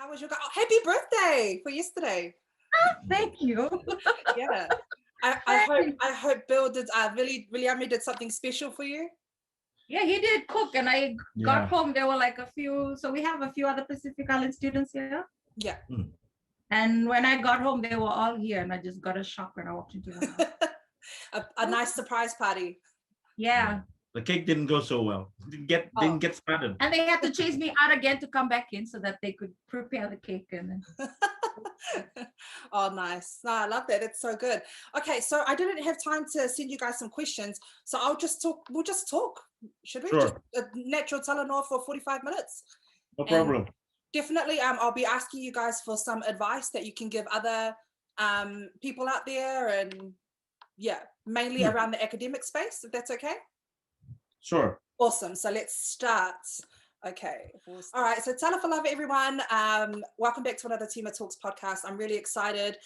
How was your happy birthday for yesterday? Thank you. Yeah. I hope Bill did William did something special for you. Yeah, he did cook, and I got home. There were like a few, so we have a few other Pacific Island students here. Yeah. And when I got home, they were all here, and I just got a shock when I walked into the house. a nice surprise party. Yeah. The cake didn't go so well. Didn't get started. And they had to chase me out again to come back in so that they could prepare the cake. And oh, nice. No, I love that. It's so good. Okay, so I didn't have time to send you guys some questions, so I'll just talk. We'll just talk. Should we? Sure. Just a natural Telenor for 45 minutes. No problem. Definitely. I'll be asking you guys for some advice that you can give other people out there, and yeah, mainly around the academic space, if that's okay. Sure. Awesome. So let's start. Okay. All right. So tala for love, everyone. Welcome back to another Tima Talks podcast. I'm really excited.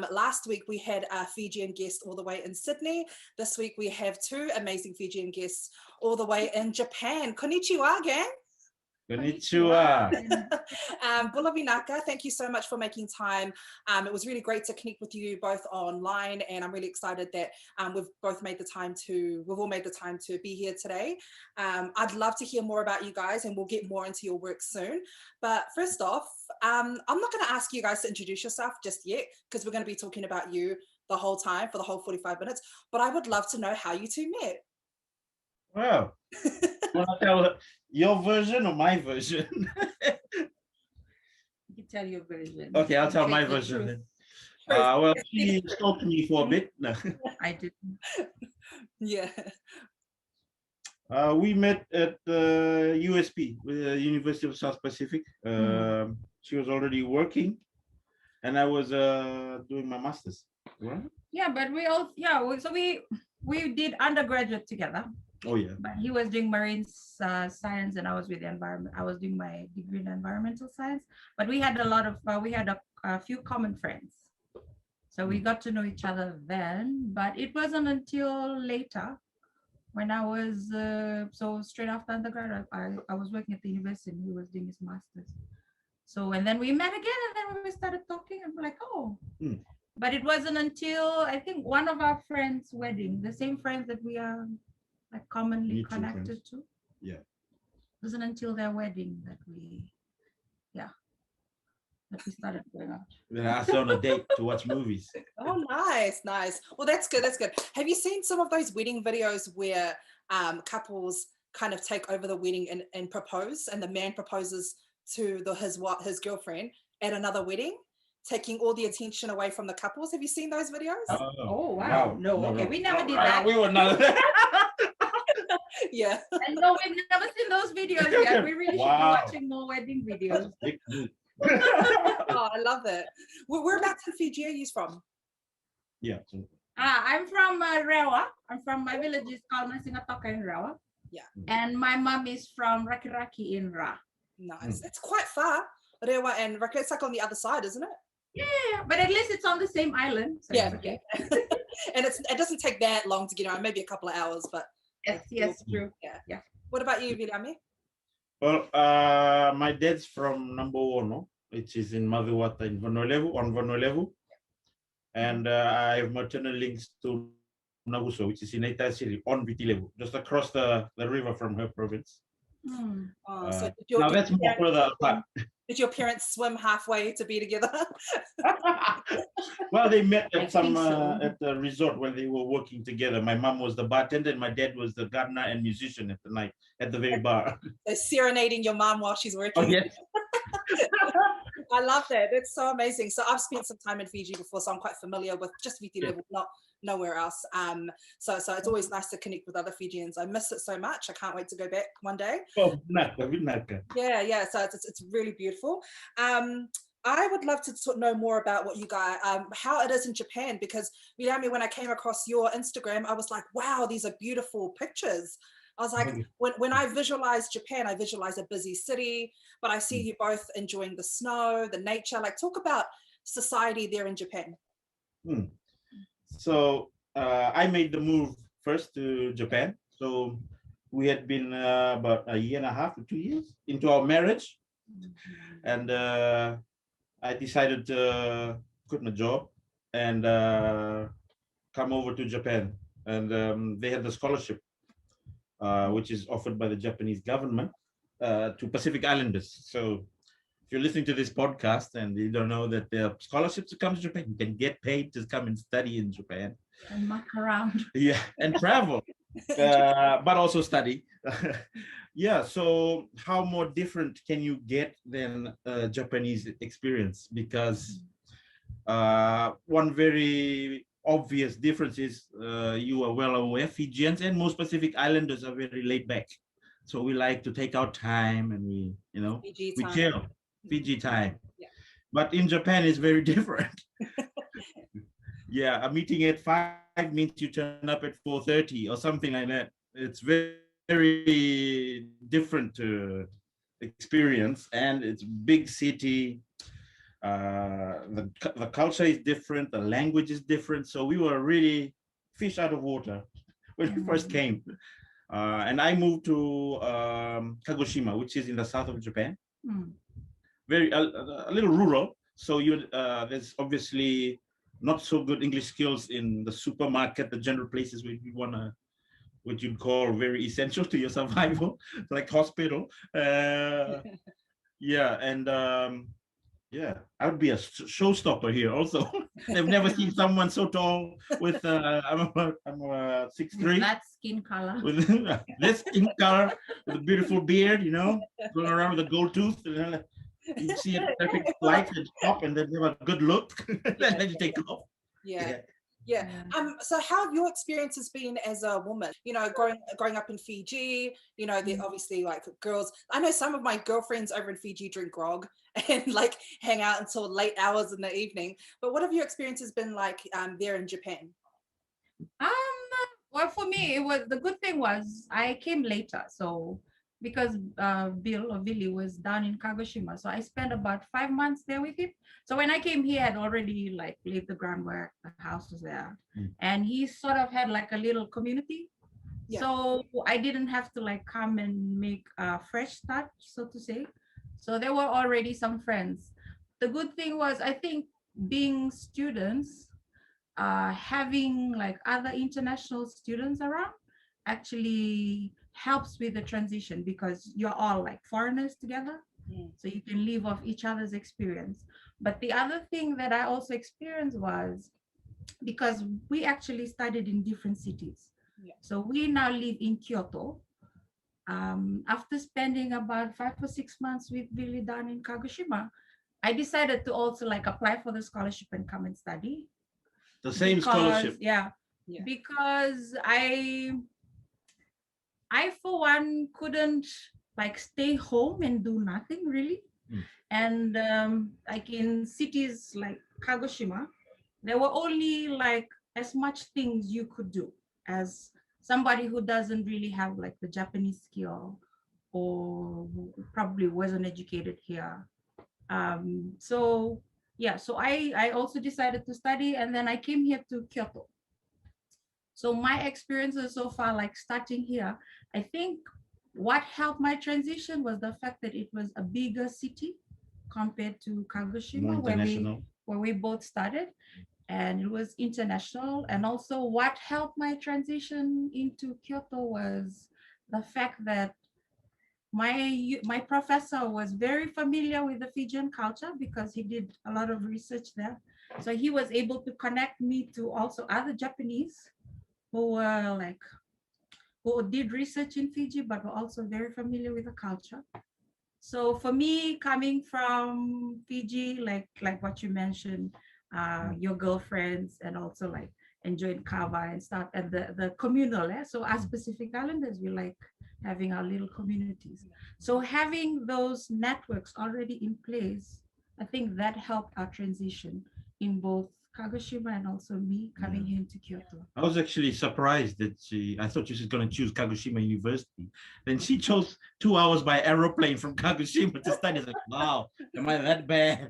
Last week we had a Fijian guest all the way in Sydney. This week we have two amazing Fijian guests all the way in Japan. Konnichiwa, gang. Konnichiwa. Bulavinaka, thank you so much for making time. It was really great to connect with you both online, and I'm really excited that we've all made the time to be here today. I'd love to hear more about you guys, and we'll get more into your work soon. But first off, I'm not going to ask you guys to introduce yourself just yet, because we're going to be talking about you the whole time for the whole 45 minutes. But I would love to know how you two met. Well, want to tell your version or my version? you can tell your version. Okay, I'll tell my version then. Well, she stalked me for a bit. No. I didn't. Yeah. We met at the USP, the University of South Pacific. She was already working, and I was doing my master's. Right? Yeah, but so we did undergraduate together. Oh yeah. But he was doing marine science, and I was with the environment. I was doing my degree in environmental science. But we had a few common friends, so we got to know each other then. But it wasn't until later, when I was so straight after undergrad, I was working at the university, and he was doing his master's. So and then we met again, and then we started talking, and we're like, oh. But it wasn't until I think one of our friends' wedding, the same friends that we are like commonly connected to. Yeah. It wasn't until their wedding that we started going out. Then I asked her on a date to watch movies. Oh, nice. Well, that's good. Have you seen some of those wedding videos where couples kind of take over the wedding and propose, and the man proposes to his girlfriend at another wedding, taking all the attention away from the couples? Have you seen those videos? Oh wow. No. Okay, we never did that. We were not. Yeah. And no, we've never seen those videos yet. We really should be watching more wedding videos. Oh, I love that. Whereabouts in Fiji are you from? Yeah. I'm from Rewa. My village is called Masingatoka in Rewa. Yeah. And my mom is from Rakiraki in Ra. Nice. It's quite far. Rewa and Rakiraki, it's like on the other side, isn't it? Yeah, but at least it's on the same island. So yeah. Okay. And it doesn't take that long to get around, maybe a couple of hours, but yes, true. Yeah. What about you, Viliami? Well, my dad's from number 1, which is in Maviwata in Vanulevu. And I have maternal links to Naguso, which is in Aitasiri on Vitilevu, just across the river from her province. So that's more further apart. Did your parents swim halfway to be together? Well, they met at at the resort when they were working together. My mom was the bartender, and my dad was the gardener and musician at the night at the very bar. They're serenading your mom while she's working. Oh, yes. I love that. It's so amazing. So I've spent some time in Fiji before, so I'm quite familiar with just Viti level, not nowhere else. So it's always nice to connect with other Fijians. I miss it so much. I can't wait to go back one day. Oh, naka. Yeah. So it's really beautiful. I would love to know more about what you guys, how it is in Japan, because Williami, when I came across your Instagram, I was like, wow, these are beautiful pictures. I was like, when I visualize Japan, I visualize a busy city, but I see you both enjoying the snow, the nature. Like, talk about society there in Japan. So I made the move first to Japan. So we had been about 1.5 to 2 years into our marriage. And I decided to quit my job and come over to Japan. And they had the scholarship, which is offered by the Japanese government to Pacific Islanders. So if you're listening to this podcast and you don't know that there are scholarships to come to Japan, you can get paid to come and study in Japan. And muck around. Yeah, and travel, but also study. Yeah, so how more different can you get than a Japanese experience? Because one very obvious difference is you are well aware, Fijians and most Pacific Islanders are very laid back. So we like to take our time and Fiji we time. chill, Fiji time. Yeah. But in Japan, it's very different. Yeah, a meeting at 5 means you turn up at 4:30 or something like that. It's very different to experience, and it's big city. The culture is different, the language is different. So we were really fish out of water when we first came. And I moved to Kagoshima, which is in the south of Japan. Very a little rural. So there's obviously not so good English skills in the supermarket, the general places where you wanna, what you'd call very essential to your survival, like hospital. Yeah, and yeah, I would be a showstopper here. Also, they've never seen someone so tall with I'm 6'3". That skin color. With this skin color, with a beautiful beard, going around with a gold tooth. You see a perfect light at the top, and then you have a good look. Then you take off. Yeah. Yeah. So how have your experiences been as a woman? Growing up in Fiji, they're obviously like girls. I know some of my girlfriends over in Fiji drink grog and like hang out until late hours in the evening. But what have your experiences been like there in Japan? Well, for me, the good thing was I came later. So because Bill or Billy was down in Kagoshima, so I spent about 5 months there with him. So when I came here, I'd already like laid the groundwork. The house was there, and he sort of had like a little community. Yeah. So I didn't have to like come and make a fresh start, so to say. So there were already some friends. The good thing was, I think, being students, having like other international students around actually helps with the transition because you're all like foreigners together. So you can live off each other's experience. But the other thing that I also experienced was because we actually studied in different cities. So we now live in Kyoto. After spending about 5 or 6 months with Billy down in Kagoshima, I decided to also like apply for the scholarship and come and study. The same scholarship. Yeah. Because I for one couldn't like stay home and do nothing really. And like in cities like Kagoshima, there were only like as much things you could do as somebody who doesn't really have like the Japanese skill or probably wasn't educated here. So I also decided to study, and then I came here to Kyoto. So my experiences so far, like starting here, I think what helped my transition was the fact that it was a bigger city compared to Kagoshima, where we both started, and it was international. And also what helped my transition into Kyoto was the fact that my professor was very familiar with the Fijian culture because he did a lot of research there. So he was able to connect me to also other Japanese who did research in Fiji, but were also very familiar with the culture. So for me, coming from Fiji, like what you mentioned, your girlfriends, and also like enjoying kava and stuff, and the communal. So as Pacific Islanders, we like having our little communities. So having those networks already in place, I think that helped our transition in both Kagoshima and also me coming here into Kyoto. I was actually surprised that I thought she was going to choose Kagoshima University. Then she chose 2 hours by aeroplane from Kagoshima to study. I was like, wow, am I that bad?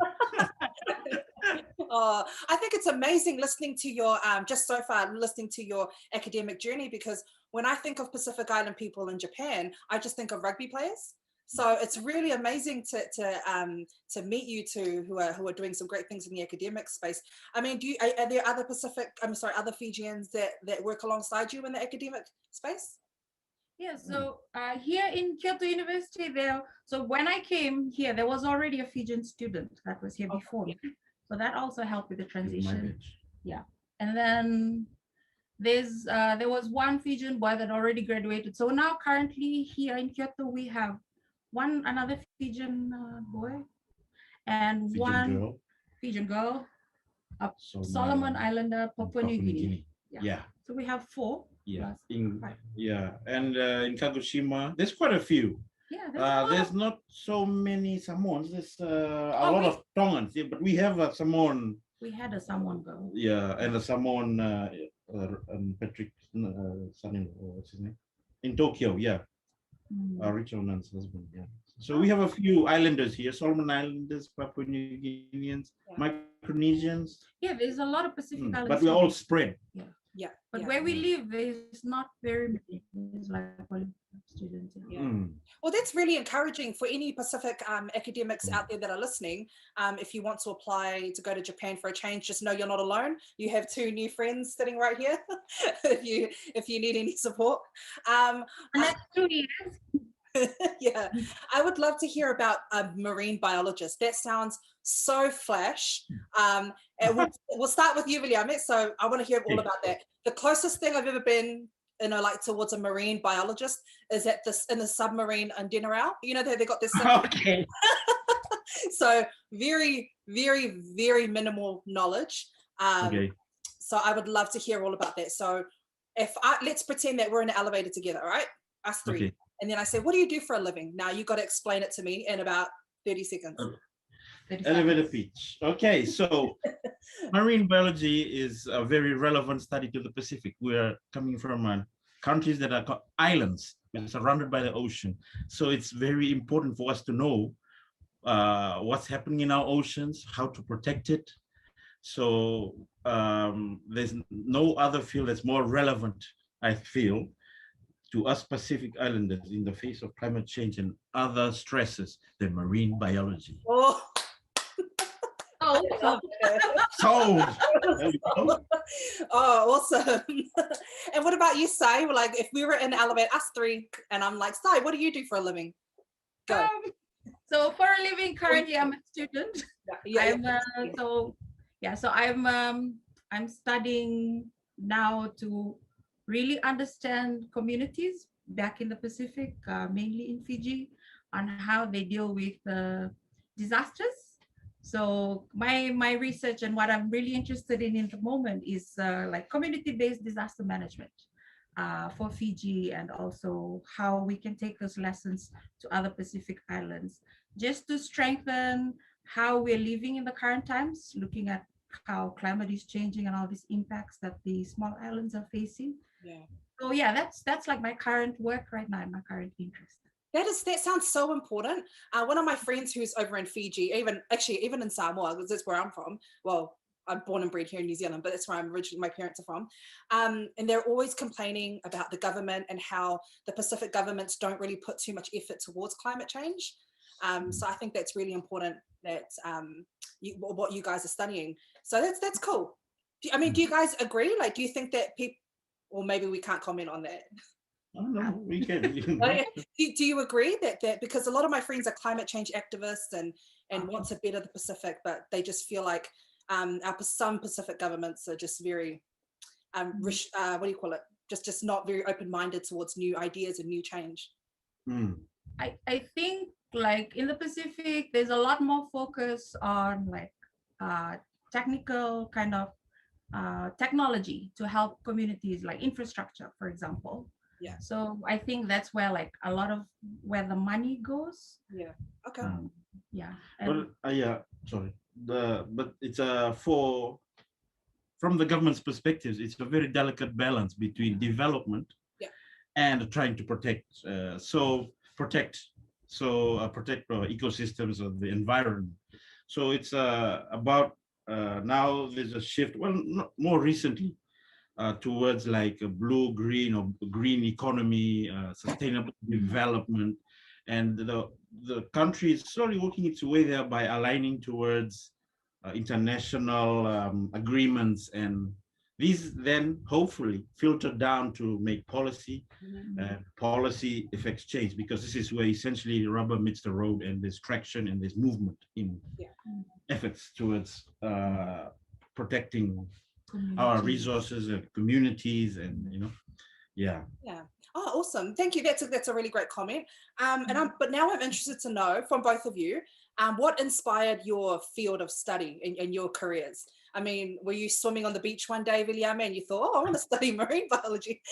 I think it's amazing listening to your, just so far, listening to your academic journey, because when I think of Pacific Island people in Japan, I just think of rugby players. So it's really amazing to meet you two who are doing some great things in the academic space. I mean, are there other other Fijians that work alongside you in the academic space? Yeah, so here in Kyoto University, so when I came here, there was already a Fijian student that was here before me. So that also helped with the transition. Yeah. And then there was one Fijian boy that already graduated. So now currently here in Kyoto, we have another Fijian boy and one Fijian girl, a Solomon Islander, Papua New Guinea. Yeah. So we have 4. Yeah. And in Kagoshima, there's quite a few. Yeah, there's not so many Samoans. There's a lot of Tongans, but we have a Samoan. We had a Samoan girl. Yeah, and a Samoan Patrick, what's his name? In Tokyo, yeah. Richard Nun's husband, yeah. So we have a few islanders here, Solomon Islanders, Papua New Guineans, Micronesians. Yeah, there's a lot of Pacific Islands. But we're all spread. Yeah. Yeah. But where we live, there's not very many. There's like students. Yeah. Well, that's really encouraging for any Pacific academics out there that are listening. If you want to apply to go to Japan for a change, just know you're not alone. You have 2 new friends sitting right here. if you need any support. And that's 2 years. Yeah, I would love to hear about a marine biologist. That sounds so flash. And we'll start with you, William. So I want to hear all about that. The closest thing I've ever been, like towards a marine biologist is in the submarine in Denarau. You know, they got this. Okay. So very, very, very minimal knowledge. So I would love to hear all about that. So let's pretend that we're in an elevator together, all right? Us 3. Okay. And then I say, what do you do for a living? Now you got to explain it to me in about 30 seconds. Elevator pitch. Okay, so marine biology is a very relevant study to the Pacific. We're coming from countries that are islands, surrounded by the ocean. So it's very important for us to know what's happening in our oceans, how to protect it. So there's no other field that's more relevant, I feel, to us Pacific Islanders in the face of climate change and other stresses than marine biology. Oh, sold. Oh, awesome. And what about you, Sai? Like, if we were in the elevator, us 3, and I'm like, Sai, what do you do for a living? Go. So for a living, currently I'm a student. I'm studying now to really understand communities back in the Pacific, mainly in Fiji, on how they deal with disasters. So my research and what I'm really interested in the moment is like community-based disaster management for Fiji, and also how we can take those lessons to other Pacific islands, just to strengthen how we're living in the current times, looking at how climate is changing and all these impacts that the small islands are facing. Yeah. So yeah, that's like my current work right now, my current interest. That sounds so important. One of my friends who's over in Fiji, even in Samoa, because that's where I'm from. Well, I'm born and bred here in New Zealand, but that's where my parents are from. And they're always complaining about the government and how the Pacific governments don't really put too much effort towards climate change. So I think that's really important that what you guys are studying. So that's cool. Do you guys agree? Like, do you think that people, or maybe we can't comment on that? Oh, no, we can. Do you agree that because a lot of my friends are climate change activists and want to better the Pacific, but they just feel like some Pacific governments are just very, what do you call it? Just not very open-minded towards new ideas and new change. I think like in the Pacific, there's a lot more focus on like technical kind of technology to help communities, like infrastructure, for example. Yeah. So I think that's where like a lot of where the money goes. Yeah. Okay. Yeah. Sorry. But it's from the government's perspective, it's a very delicate balance between development and trying to protect ecosystems of the environment. So it's about now there's a shift, more recently, towards like a blue, green, or green economy, sustainable development. and the country is slowly working its way there by aligning towards international agreements, and these then hopefully filter down to make policy, and policy affects change, because this is where essentially the rubber meets the road, and there's traction and there's movement in efforts towards protecting our resources and communities, and yeah. Oh, awesome. Thank you. That's a really great comment. But now I'm interested to know from both of you, what inspired your field of study in your careers? I mean, were you swimming on the beach one day, William, and you thought, oh, I want to study marine biology?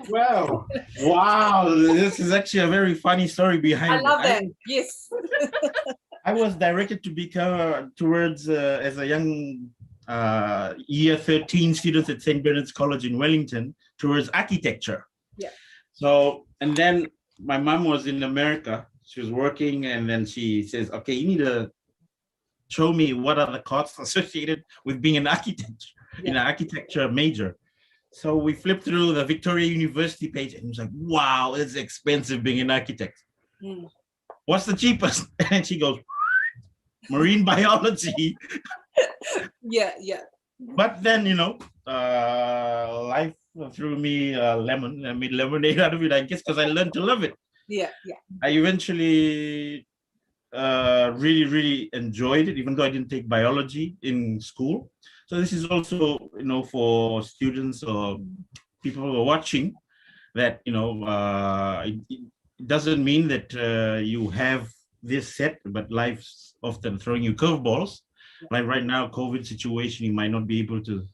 Well, wow, this is actually a very funny story behind it. I love that. Yes. I was directed to become towards, as a young year 13 student at St. Bernard's College in Wellington, towards architecture. Yeah. So, and then my mom was in America. She was working, and then she says, okay, you need to show me what are the costs associated with being an architect, in an architecture major. So we flipped through the Victoria University page, and it was like, wow, it's expensive being an architect. What's the cheapest? And she goes, marine biology. Yeah. But then, life threw me a lemon. I made lemonade out of it, I guess, because I learned to love it. Yeah. I eventually really, really enjoyed it, even though I didn't take biology in school. So this is also, for students or people who are watching, that, it doesn't mean that you have this set, but life's often throwing you curveballs. Like right now, COVID situation, you might not be able to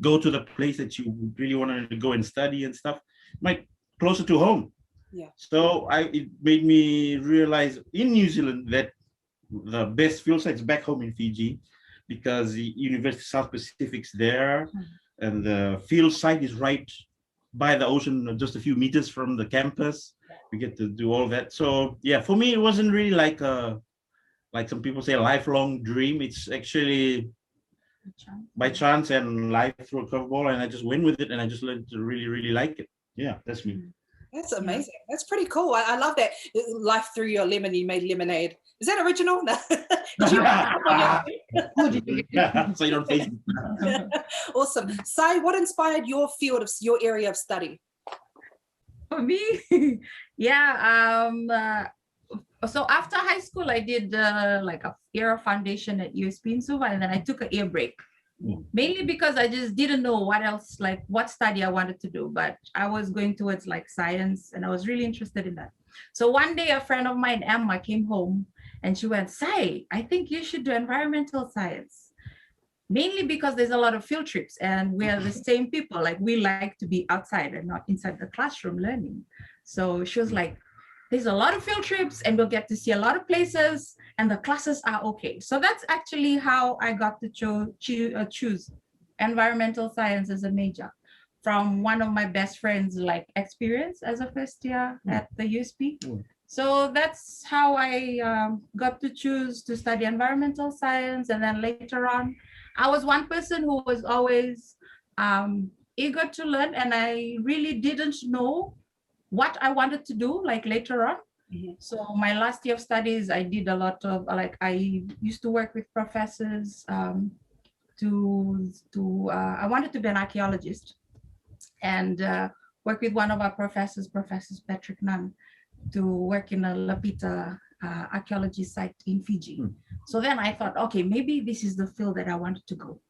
go to the place that you really wanted to go and study and stuff. Might closer to home. Yeah. So it made me realize in New Zealand that the best field sites back home in Fiji, because the University of South Pacific's there, and the field site is right by the ocean, just a few meters from the campus. We get to do all that. So yeah, for me, it wasn't really like some people say, a lifelong dream. It's actually by chance, and life threw a curveball, and I just went with it, and I just learned to really, really like it. Yeah, that's me. That's amazing. That's pretty cool. I love that. Life threw you a lemon, you made lemonade. Is that original? No. So you don't face it. Awesome. Sai, what inspired your area of study? For me, so after high school, I did like a year of foundation at USP in Suva, and then I took a year break. Mainly because I just didn't know what study I wanted to do, but I was going towards like science, and I was really interested in that. So one day a friend of mine, Emma, came home, and she went, Sai, I think you should do environmental science. Mainly because there's a lot of field trips, and we are the same people. Like, we like to be outside and not inside the classroom learning. So she was like, there's a lot of field trips, and we'll get to see a lot of places, and the classes are okay. So that's actually how I got to choose environmental science as a major, from one of my best friends' experience as a first year at the USP. So that's how I got to choose to study environmental science. And then later on, I was one person who was always eager to learn, and I really didn't know what I wanted to do later on. So my last year of studies, I did a lot of I used to work with professors I wanted to be an archaeologist, and work with one of our professors, Professor Patrick Nunn, to work in a Lapita archaeology site in Fiji. So then I thought, okay, maybe this is the field that I wanted to go.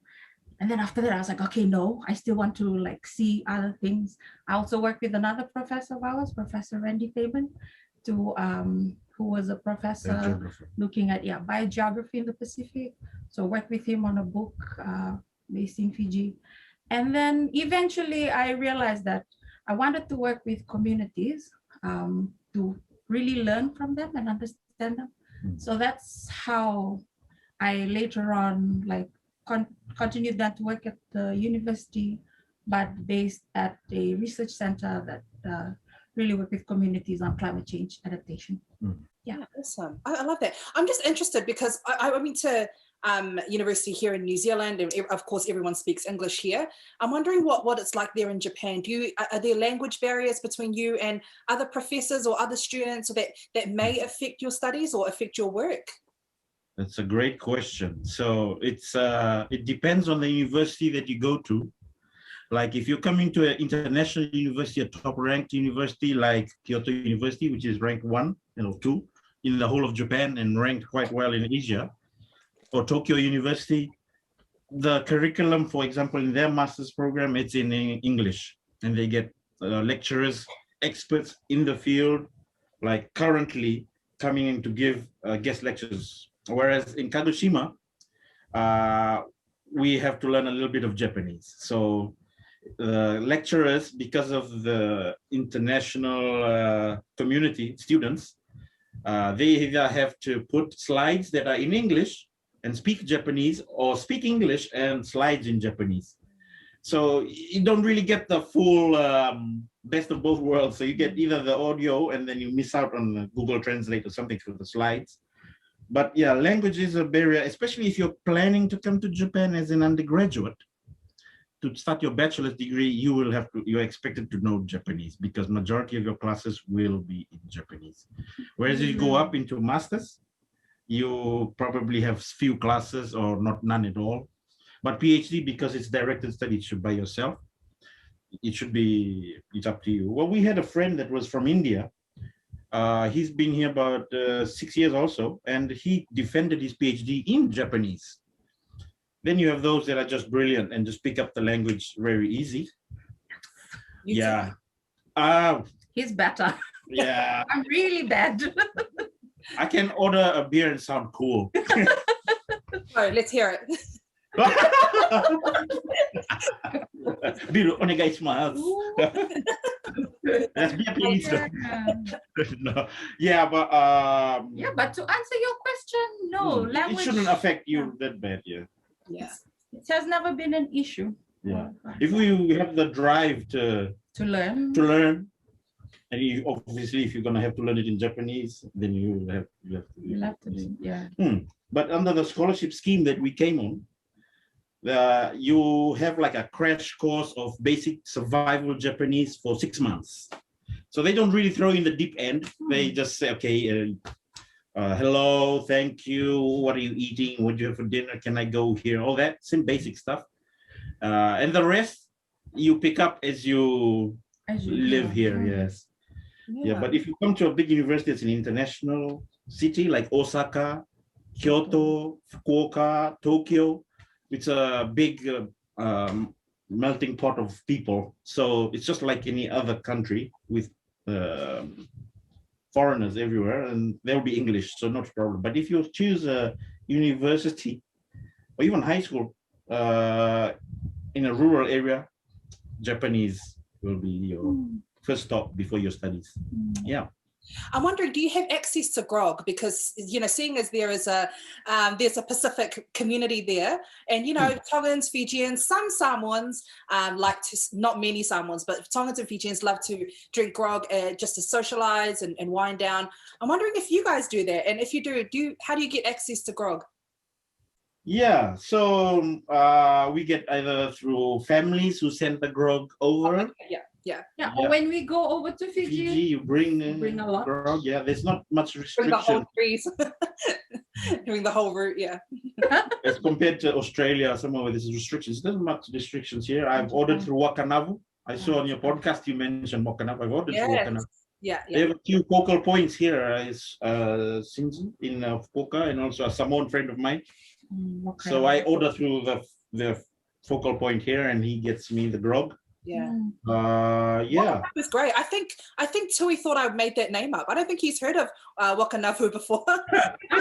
And then after that, I was like, okay, no, I still want to see other things. I also worked with another professor of ours, Professor Randy Fabian, who was a professor looking at biogeography in the Pacific. So worked with him on a book based in Fiji. And then eventually I realized that I wanted to work with communities to really learn from them and understand them. So that's how I later on continued that work at the university, but based at a research center that really work with communities on climate change adaptation. Yeah, awesome. I love that. I'm just interested because I mean, university here in New Zealand, and of course everyone speaks English here. I'm wondering what it's like there in Japan. Are there language barriers between you and other professors or other students that may affect your studies or affect your work? That's a great question. So it depends on the university that you go to. Like if you're coming to an international university, a top-ranked university like Kyoto University, which is ranked 1, 2 in the whole of Japan and ranked quite well in Asia, or Tokyo University, the curriculum, for example, in their master's program, it's in English, and they get lecturers, experts in the field, like currently coming in to give guest lectures. Whereas in Kagoshima, we have to learn a little bit of Japanese. So lecturers, because of the international community, students, they either have to put slides that are in English and speak Japanese, or speak English and slides in Japanese. So you don't really get the full best of both worlds. So you get either the audio and then you miss out on the Google Translate or something for the slides. But yeah, language is a barrier, especially if you're planning to come to Japan as an undergraduate. To start your bachelor's degree, you're expected to know Japanese, because majority of your classes will be in Japanese. Whereas if you go up into master's, you probably have few classes or none at all. But PhD, because it's directed study, it's by yourself. It's up to you. Well, we had a friend that was from India. He's been here about 6 years also, and he defended his PhD in Japanese. Then you have those that are just brilliant and just pick up the language very easy. Yeah. He's better. Yeah. I'm really bad. I can order a beer and sound cool. Oh, let's hear it. ビールお願いします。That's beer, please. No. Yeah, but yeah, but to answer your question, no, language. It shouldn't affect you that bad, yeah. Yeah. It has never been an issue. Yeah. If we have the drive to learn, and obviously if you're gonna have to learn it in Japanese, then you'll have to do it. Yeah. But under the scholarship scheme that we came on, you have like a crash course of basic survival Japanese for 6 months. So they don't really throw in the deep end. They just say, okay, hello, thank you, what are you eating, what do you have for dinner, can I go here, all that, some basic stuff. And the rest you pick up as you live here. Yes. Yeah, but if you come to a big university, it's an international city like Osaka, Kyoto, Fukuoka, Tokyo. It's a big melting pot of people. So it's just like any other country with foreigners everywhere, and there'll be English, so not a problem. But if you choose a university or even high school in a rural area, Japanese will be your first stop before your studies. Yeah. I'm wondering, do you have access to Grog? Because, seeing as there's a Pacific community there, and, Tongans, Fijians, some Samoans like to, not many Samoans, but Tongans and Fijians love to drink Grog just to socialize and wind down. I'm wondering if you guys do that. And if you do, how do you get access to Grog? Yeah, so we get either through families who send the Grog over. Yeah. Or when we go over to Fiji, you bring a lot. Grog. Yeah, there's not much restriction. Bring the whole trees. Doing the whole route, yeah. As compared to Australia, somewhere where there's restrictions, there's not much restrictions here. I've ordered through Wakanavu. I saw on your podcast you mentioned Wakanavu. I've ordered through Wakanavu. Yeah. They have a few focal points here. Is Shinji in Fukuoka, and also a Samoan friend of mine. Okay. So I order through the focal point here, and he gets me the Grog. Yeah. Yeah. That was great. I think Tui thought I made that name up. I don't think he's heard of Wakanavu before. Oh,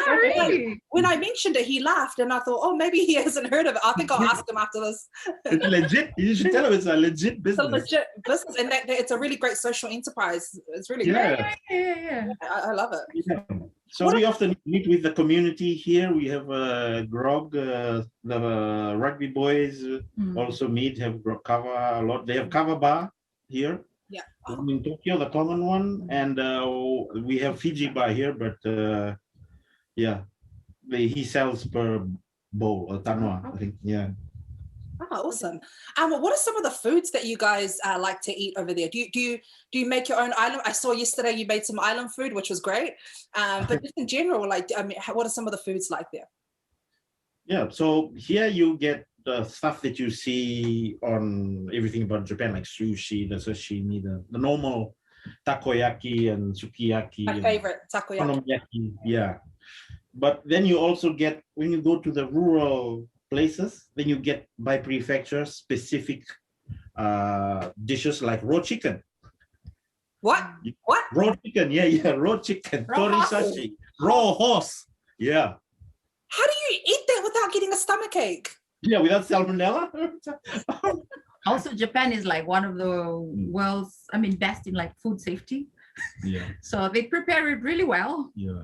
really? When I mentioned it, he laughed, and I thought, oh, maybe he hasn't heard of it. I think I'll ask him after this. It's legit. You should tell him it's a legit business. It's a legit business, and it's a really great social enterprise. It's really great. Yeah. I love it. Yeah. So we often meet with the community here. We have Grog, the rugby boys also meet, have Kava a lot. They have Kava bar here. Yeah. In Tokyo, the common one. And we have Fiji bar here, but yeah, he sells per bowl or tanoa, I think. Yeah. Oh, awesome. What are some of the foods that you guys like to eat over there? Do you make your own island? I saw yesterday you made some island food, which was great. But just in general, like, I mean, what are some of the foods like there? Yeah, so here you get the stuff that you see on everything about Japan, like sushi, the sashimi, the normal takoyaki and sukiyaki. My favorite, takoyaki. Okonomiyaki, yeah. But then you also get, when you go to the rural places, then you get by prefecture specific dishes like raw chicken. What? What? Raw chicken, yeah, raw chicken, torisashi, raw horse, yeah. How do you eat that without getting a stomachache? Yeah, without salmonella. Also, Japan is like one of the world's, I mean, best in like food safety. Yeah. So they prepare it really well. Yeah.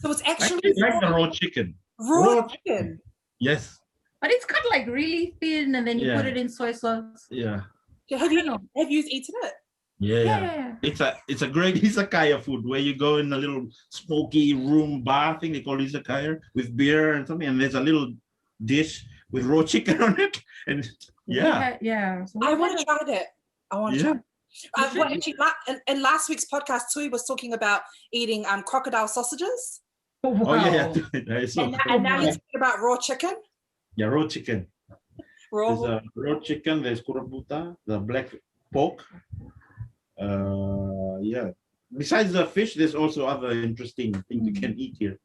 So it's actually like the raw chicken. Raw chicken. Yes. But it's cut like really thin, and then you put it in soy sauce. Yeah. Have you eaten it? Yeah. It's a great izakaya food where you go in a little smoky room bar thing they call izakaya with beer and something, and there's a little dish with raw chicken on it, and So I want to try that. I want to try. Well, actually, in last week's podcast, Tui was talking about eating crocodile sausages. Oh, wow. Oh yeah. And now you're talking about raw chicken. Yeah, raw chicken. Raw. There's raw chicken. There's kurabuta, the black pork. Yeah. Besides the fish, there's also other interesting things you can eat here.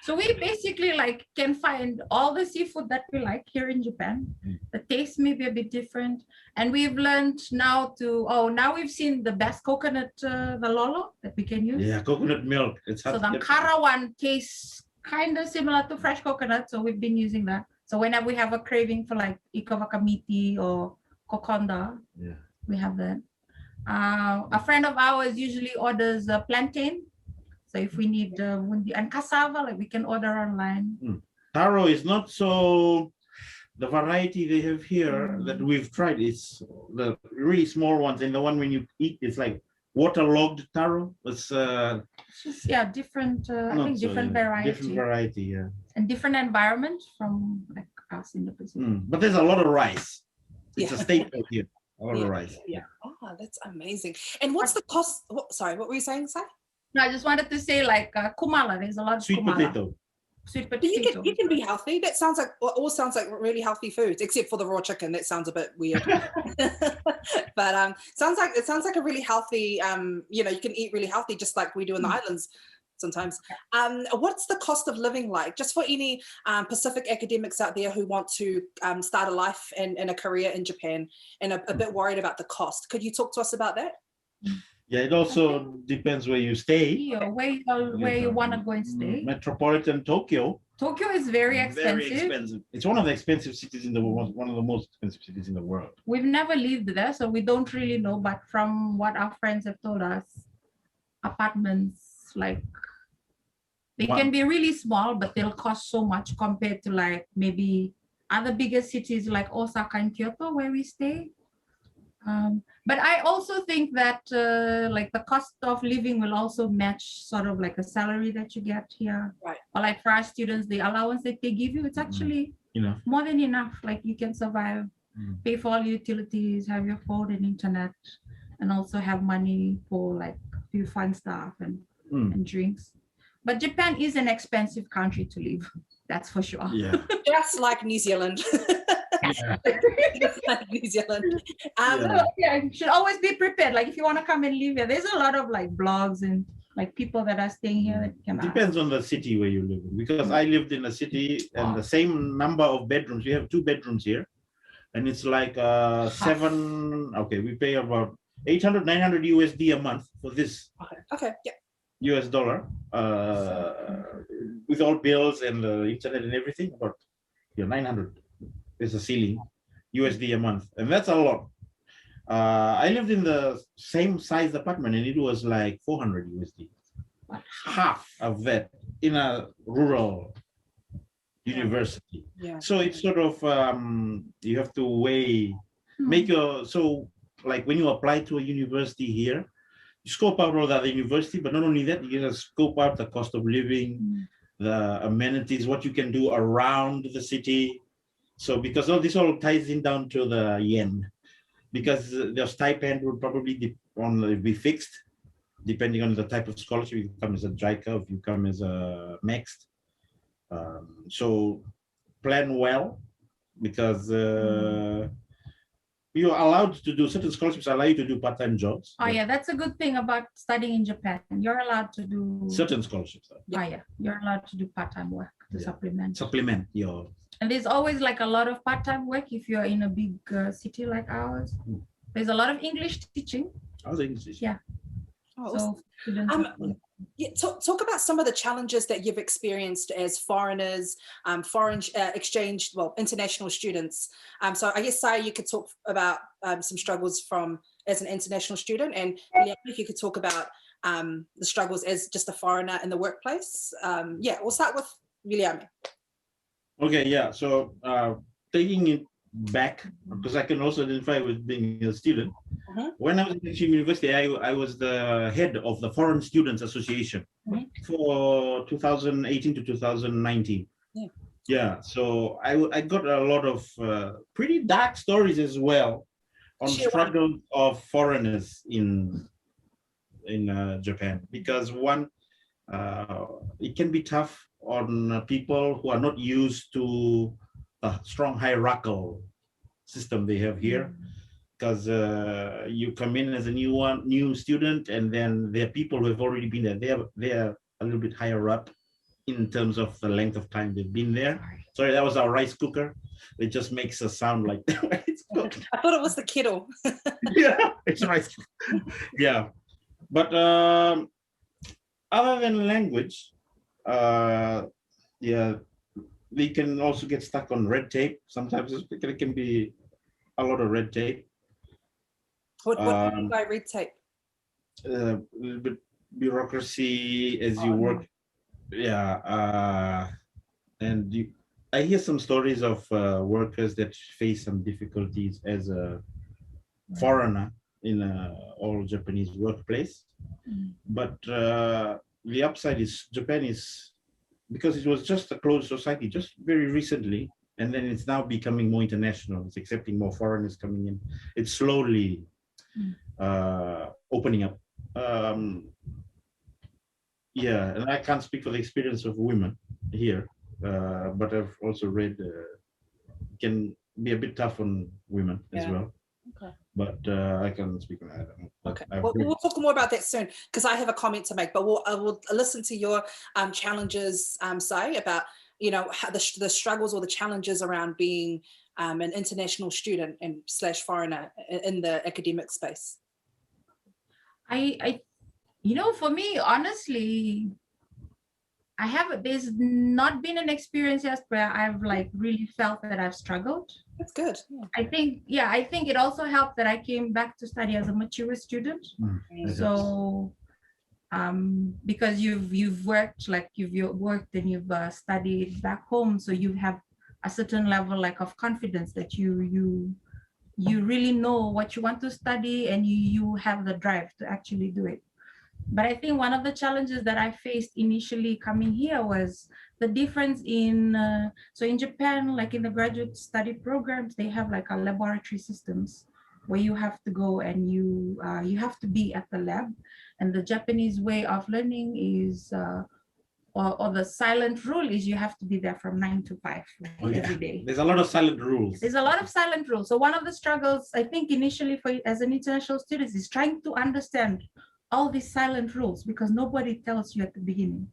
So we basically like can find all the seafood that we like here in Japan. The taste may be a bit different, and we've learned now now we've seen the best coconut, the lolo that we can use. Yeah, coconut milk. So the Kara one tastes kind of similar to fresh coconut, so we've been using that. So whenever we have a craving for like ikawakamiti or kokonda, we have that. A friend of ours usually orders plantain. So if we need and cassava, like we can order online. Taro is not so, the variety they have here that we've tried is the really small ones, and the one when you eat it's like waterlogged taro. It's just different. I think different variety. Different variety, yeah. And different environment from like us in the Pacific. But there's a lot of rice. It's a staple here. A lot of rice. Yeah. Oh, that's amazing. And what's the cost? Sorry, what were you saying, Sai? No, I just wanted to say like kumala. There's a lot of sweet kumala. potato. Sweet potato. You can be healthy. That sounds like all sounds like really healthy foods, except for the raw chicken. That sounds a bit weird. But sounds like a really healthy. You can eat really healthy, just like we do in the islands sometimes. What's the cost of living like? Just for any Pacific academics out there who want to start a life and a career in Japan and a bit worried about the cost. Could you talk to us about that? Yeah, it also depends where you stay. Yeah, where you want to go and stay. Metropolitan Tokyo. Tokyo is very expensive. Very expensive. It's one of the expensive cities in the world, one of the most expensive cities in the world. We've never lived there, so we don't really know. But from what our friends have told us, apartments like they can be really small, but they'll cost so much compared to like maybe other bigger cities like Osaka and Kyoto where we stay. But I also think that like the cost of living will also match sort of like a salary that you get here. Right. Or like for our students, the allowance that they give you, it's actually more than enough. Like you can survive, pay for all your utilities, have your phone and internet, and also have money for like a few fun stuff and drinks. But Japan is an expensive country to live. That's for sure. Yeah. Just like New Zealand. Just like New Zealand. You should always be prepared. Like if you want to come and live here, there's a lot of like blogs and like people that are staying here that can depends on the city where you live in. Because I lived in a city and the same number of bedrooms. We have 2 bedrooms here, and it's like 7. Okay, we pay about 800, 900 USD a month for this. Okay. Yeah. US dollar, with all bills and the internet and everything, about 900 is the ceiling USD a month, and that's a lot. I lived in the same size apartment, and it was like 400 USD, half of that in a rural university. Yeah. So it's sort of you have to weigh, like when you apply to a university here, you scope out all that university, but not only that, you gotta scope out the cost of living, the amenities, what you can do around the city. So because all this all ties in down to the yen, because the stipend would probably be fixed depending on the type of scholarship. If you come as a JICA, if you come as a mixed. So plan well, because you're allowed to do certain scholarships allow you to do part-time jobs. Oh yeah, that's a good thing about studying in Japan. You're allowed to do certain scholarships. Oh yeah, you're allowed to do part-time work to supplement your. And there's always like a lot of part-time work if you're in a big city like ours. There's a lot of English teaching. English. Yeah. Oh, so awesome. Talk about some of the challenges that you've experienced as foreigners, foreign exchange, international students. So I guess, Sai, you could talk about some struggles as an international student, and if you could talk about the struggles as just a foreigner in the workplace. We'll start with William. Okay, yeah. So taking it back, because I can also identify with being a student. When I was at Fijian University, I was the head of the Foreign Students Association for 2018 to 2019. So I got a lot of pretty dark stories as well on struggles of foreigners in Japan, because one, it can be tough on people who are not used to a strong hierarchical system they have here, because you come in as a new student, and then there are people who have already been there. They're a little bit higher up in terms of the length of time they've been there. Sorry, that was our rice cooker. It just makes a sound like it's cooked. I thought it was the kettle. Yeah, it's rice. Yeah, but other than language, they can also get stuck on red tape. Sometimes it can be a lot of red tape. What do you mean by red tape? A little bit bureaucracy as you work. And I hear some stories of workers that face some difficulties as a foreigner in an all Japanese workplace. But the upside is Japan is, because it was just a closed society just very recently, and then it's now becoming more international. It's accepting more foreigners coming in. It's slowly opening up. And I can't speak for the experience of women here, but I've also read it can be a bit tough on women as well. Okay. But I can speak on that. Okay, we'll talk more about that soon, because I have a comment to make, but I will listen to your challenges, Sai, about how the struggles or the challenges around being an international student and / foreigner in the academic space. For me, honestly, there's not been an experience yet where I've really felt that I've struggled. That's good. Yeah. I think it also helped that I came back to study as a mature student. So because you've worked and you've studied back home, so you have a certain level of confidence that you really know what you want to study, and you have the drive to actually do it. But I think one of the challenges that I faced initially coming here was the difference in Japan, in the graduate study programs, they have a laboratory systems where you have to go and you have to be at the lab. And the Japanese way of learning is, or the silent rule is, you have to be there from 9 to 5 every day. There's a lot of silent rules. So one of the struggles, I think, initially as an international student is trying to understand all these silent rules, because nobody tells you at the beginning.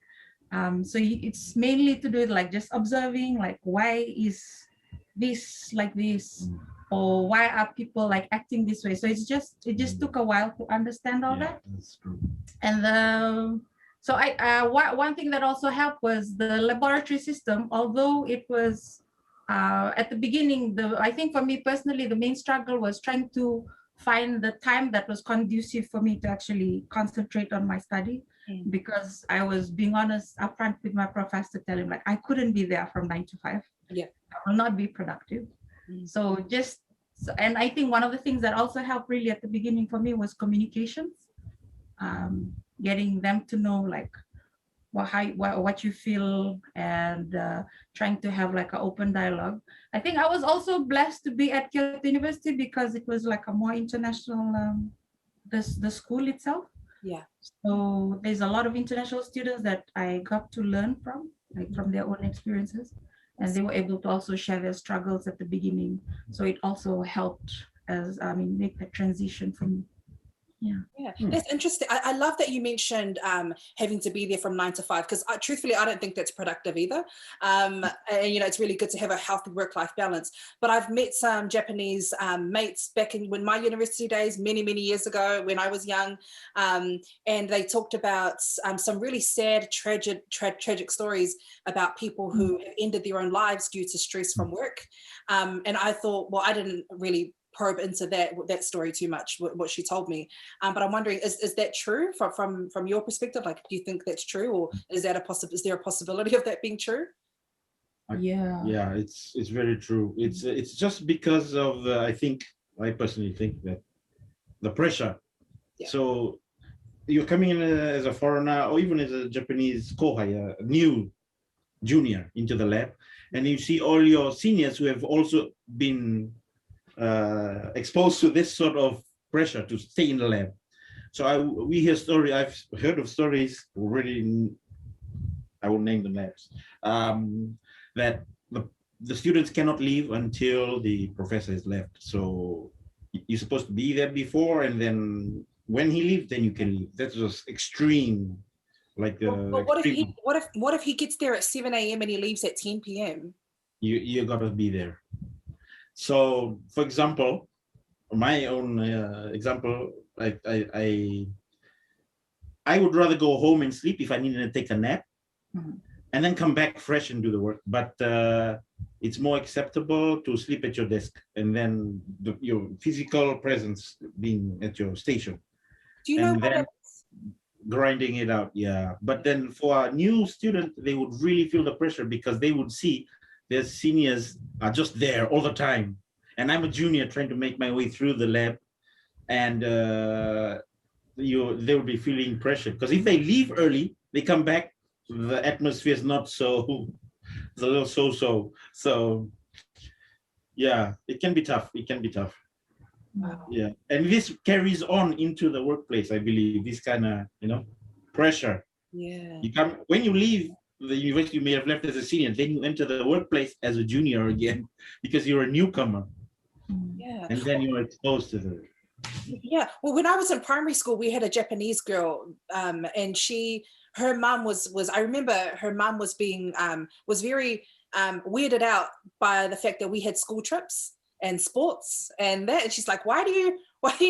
So it's mainly to do with just observing, why is this like this, or why are people acting this way. So it just took a while to understand all that. That's true. And so one thing that also helped was the laboratory system. Although it was at the beginning, I think for me personally, the main struggle was trying to find the time that was conducive for me to actually concentrate on my study, because I was being honest upfront with my professor, tell him I couldn't be there from 9 to 5. Yeah, I will not be productive. So and I think one of the things that also helped really at the beginning for me was communications, getting them to know what you feel, and trying to have like an open dialogue. I think I was also blessed to be at Kyoto University because it was like a more international, the school itself. Yeah. So there's a lot of international students that I got to learn from, like from their own experiences, and they were able to also share their struggles at the beginning. So it also helped make the transition for me. Yeah, that's interesting. I love that you mentioned having to be there from 9 to 5, because truthfully, I don't think that's productive either. And it's really good to have a healthy work-life balance. But I've met some Japanese mates back when my university days, many, many years ago when I was young, and they talked about some really sad, tragic stories about people who have ended their own lives due to stress from work. And I thought, well, I didn't really probe into that story too much, what she told me, but I'm wondering, is that true from your perspective? Like, do you think that's true, or is there a possibility of that being true? Yeah, it's very true. It's just because of I personally think that the pressure. Yeah. So you're coming in as a foreigner, or even as a Japanese kohai, a new junior into the lab, and you see all your seniors who have also been exposed to this sort of pressure to stay in the lab. So I've heard of stories already, I won't name the labs, that the students cannot leave until the professor is left. So you're supposed to be there before, and then when he leaves, then you can leave. That's just extreme. Like what if he gets there at 7 a.m. and he leaves at 10 p.m.? You gotta be there. So, for example, my own example, I would rather go home and sleep if I needed to take a nap, and then come back fresh and do the work. But it's more acceptable to sleep at your desk, and then your physical presence being at your station. Do you know what then grinding it out? Yeah. But then for a new student, they would really feel the pressure because they would see their seniors are just there all the time. And I'm a junior trying to make my way through the lab, and they will be feeling pressure because if they leave early, they come back, the atmosphere is not so, it's a little so. So yeah, it can be tough. Wow. Yeah, and this carries on into the workplace, I believe, this kind of pressure. Yeah. When you leave the university, you may have left as a senior, then you enter the workplace as a junior again because you're a newcomer. Yeah. And then you're exposed to the. Yeah. Well, when I was in primary school, we had a Japanese girl, and her mum was I remember her mum was being was very weirded out by the fact that we had school trips and sports and that, and she's like, why do you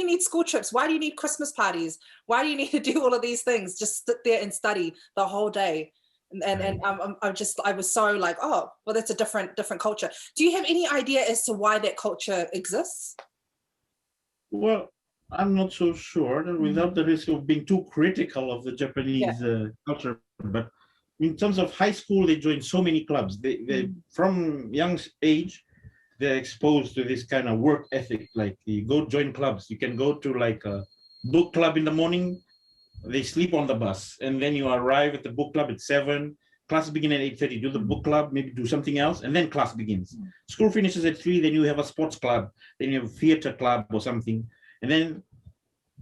need school trips? Why do you need Christmas parties? Why do you need to do all of these things? Just sit there and study the whole day. And I was so like, oh, well, that's a different culture. Do you have any idea as to why that culture exists? Well, I'm not so sure, without the risk of being too critical of the Japanese culture. But in terms of high school, they join so many clubs. They from young age, they're exposed to this kind of work ethic. Like, you go join clubs. You can go to like a book club in the morning. They sleep on the bus, and then you arrive at the book club at 7. Class begins at 8:30. Do the book club, maybe do something else, and then class begins. School finishes at 3. Then you have a sports club. Then you have a theater club or something. And then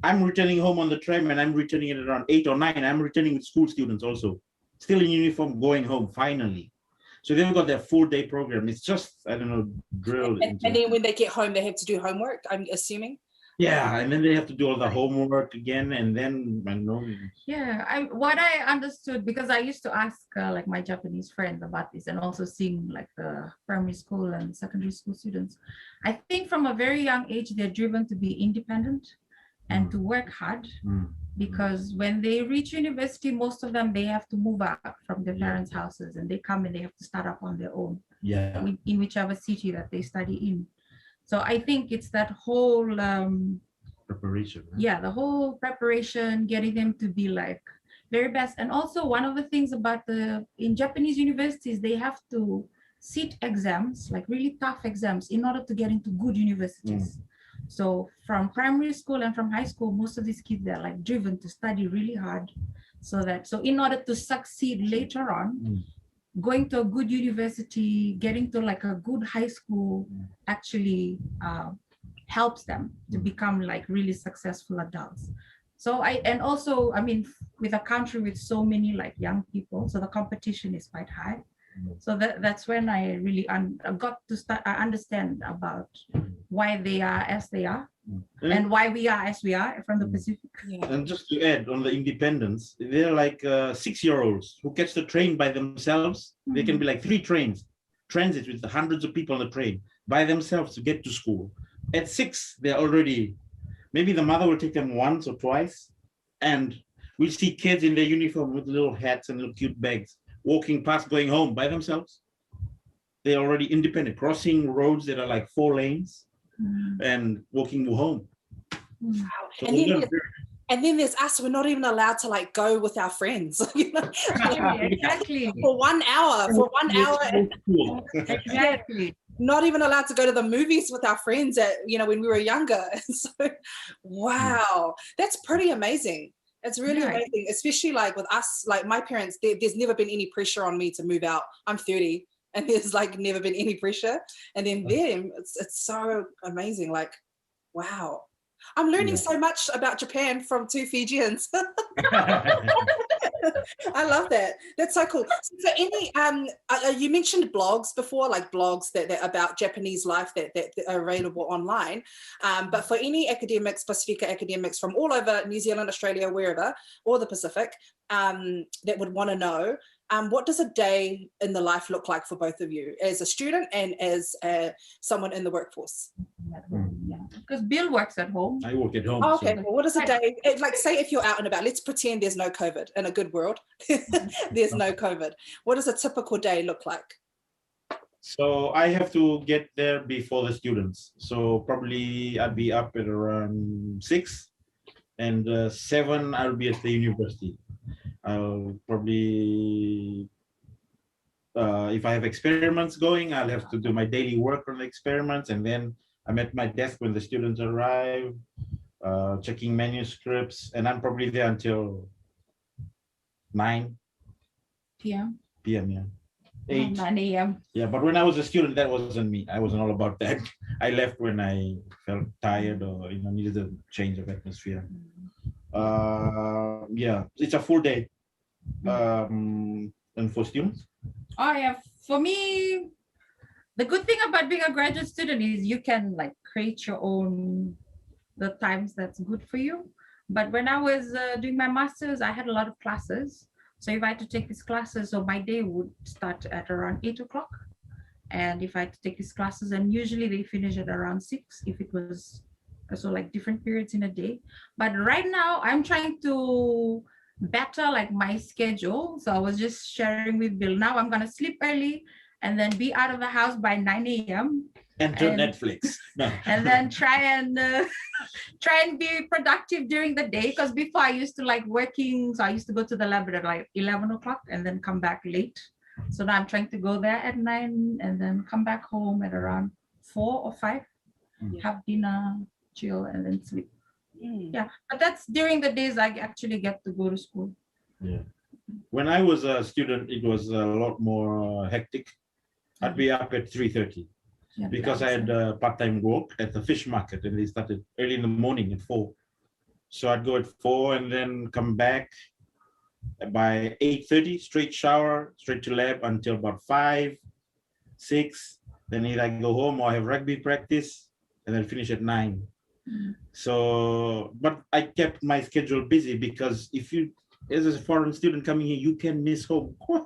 I'm returning home on the tram, and I'm returning at around 8 or 9. I'm returning with school students also, still in uniform, going home finally. So they've got their full day program. It's just, I don't know, drilled. And then when they get home, they have to do homework, I'm assuming. Yeah, and then they have to do all the homework again, and then I know. Yeah, what I understood, because I used to ask like my Japanese friends about this, and also seeing like the primary school and secondary school students. I think from a very young age, they're driven to be independent and to work hard, because when they reach university, most of them, they have to move out from their parents' houses, and they come and they have to start up on their own in whichever city that they study in. So I think it's that whole preparation. Right? Yeah, the whole preparation, getting them to be like very best. And also one of the things about in Japanese universities, they have to sit exams, like really tough exams, in order to get into good universities. So from primary school and from high school, most of these kids, they're like driven to study really hard. So in order to succeed later on, going to a good university, getting to like a good high school actually helps them to become like really successful adults. So and also, I mean, with a country with so many like young people, so the competition is quite high. So that's when I really got to start, I understand about why they are as they are and why we are as we are from the Pacific. Yeah. And just to add on the independence, they're like 6-year-olds who catch the train by themselves. They can be like 3 trains, transit with hundreds of people on the train by themselves to get to school. At 6, they're already, maybe the mother will take them once or twice, and we see kids in their uniform with little hats and little cute bags walking past, going home by themselves. They're already independent, crossing roads that are like 4 lanes and walking home. Wow. So And then there's us, we're not even allowed to like go with our friends, you know? Exactly. For 1 hour, Exactly. not even allowed to go to the movies with our friends when we were younger. So, wow, that's pretty amazing. It's really amazing, especially like with us, like my parents, there's never been any pressure on me to move out. I'm 30 and there's like never been any pressure. And then them, it's so amazing. Like, wow. I'm learning so much about Japan from 2 Fijians. I love that. That's so cool. So for any, you mentioned blogs before, like blogs that about Japanese life that are available online. But for any academics, Pacifica academics from all over New Zealand, Australia, wherever, or the Pacific, that would want to know, what does a day in the life look like for both of you as a student and as someone in the workforce? Yeah, because Bill works at home. I work at home. Oh, okay, so. well, what is a day, like say if you're out and about, let's pretend there's no COVID in a good world, there's no COVID. What does a typical day look like? So I have to get there before the students. So probably I'll be up at around 6 and 7 I'll be at the university. I'll probably, if I have experiments going, I'll have to do my daily work on the experiments, and then I'm at my desk when the students arrive, checking manuscripts, and I'm probably there until 9 p.m. yeah. 8. 9 a.m. Yeah, but when I was a student, that wasn't me. I wasn't all about that. I left when I felt tired or needed a change of atmosphere. Yeah, it's a full day. And for students? Oh yeah, for me, the good thing about being a graduate student is you can like create your own the times that's good for you. But when I was doing my master's, I had a lot of classes. So if I had to take these classes, so my day would start at around 8 o'clock. And if I had to take these classes, and usually they finish at around 6 if it was so like different periods in a day. But right now I'm trying to better like my schedule. So I was just sharing with Bill, now I'm gonna sleep early and then be out of the house by 9 a.m. and do Netflix. No. And then try and be productive during the day, because before I used to like working, so I used to go to the lab at like 11 o'clock and then come back late. So now I'm trying to go there at 9 and then come back home at around 4 or 5, have dinner, chill, and then sleep. Yeah, but that's during the days I actually get to go to school. Yeah. When I was a student, it was a lot more hectic. I'd be up at 3:30 because I had a part-time work at the fish market, and they started early in the morning at 4. So I'd go at 4 and then come back by 8:30, straight shower, straight to lab until about 5, 6. Then either I go home or I have rugby practice, and then finish at 9. So, but I kept my schedule busy, because if you, as a foreign student coming here, you can miss home quite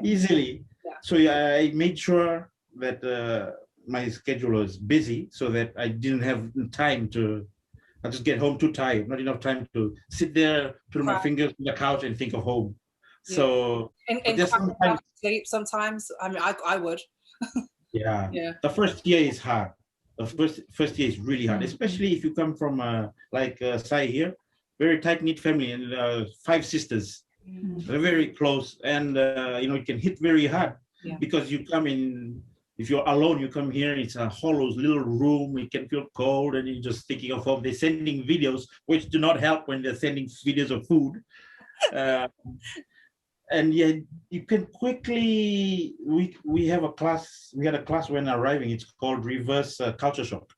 easily. Yeah. So yeah, I made sure that my schedule was busy so that I didn't have time to, I just get home too tired, not enough time to sit there, put my fingers on the couch and think of home. Yeah. So, and just sometimes sleep sometimes. I mean, I would. Yeah. The first year is hard. The first year is really hard, especially if you come from like Sai here, very tight-knit family, and 5 sisters. They're very close, and it can hit very hard because you come in, if you're alone, you come here, it's a hollow little room, it can feel cold, and you're just thinking of home. They're sending videos which do not help when they're sending videos of food. uh, and yeah, you can quickly. We have a class. We had a class when arriving. It's called reverse culture shock.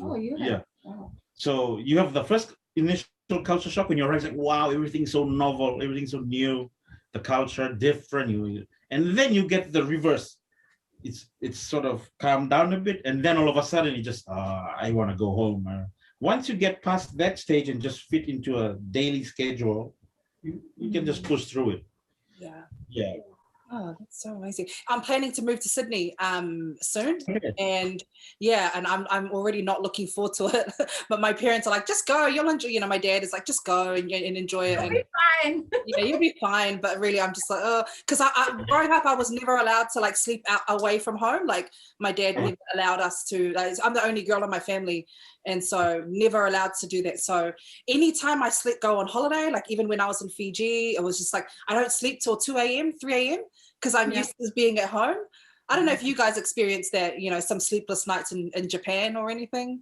Oh, you have. Yeah. Wow. So you have the first initial culture shock when you arrive. Like, wow, everything's so novel, everything's so new, the culture different. And then you get the reverse. It's sort of calmed down a bit, and then all of a sudden you just I want to go home. Once you get past that stage and just fit into a daily schedule, you can just push through it. Yeah. Yeah. Oh, that's so amazing. I'm planning to move to Sydney soon. Okay. And yeah, and I'm already not looking forward to it. But my parents are like, just go, you'll enjoy, you know, my dad is like, just go and enjoy it. You'll And, be fine. yeah, you'll be fine. But really, I'm just like, oh, because I growing up, I was never allowed to like sleep out away from home. Like my dad never allowed us to. Like, I'm the only girl in my family, and so never allowed to do that. So anytime I go on holiday, like even when I was in Fiji, it was just like I don't sleep till 2 a.m., 3 a.m. because I'm used to being at home. I don't know if you guys experienced that, you know, some sleepless nights in Japan or anything.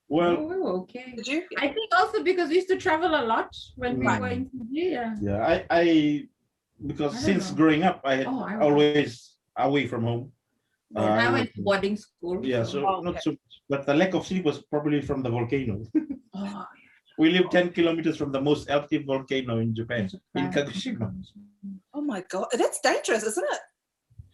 Well, Oh, okay. Did you? I think also because we used to travel a lot when we were in Fiji. Yeah. Yeah, I because since growing up, I always away from home. I went to boarding school. Yeah, so not so, but the lack of sleep was probably from the volcano. Oh, We live 10 kilometers from the most active volcano in Japan, in Kagoshima. Oh my God, that's dangerous, isn't it?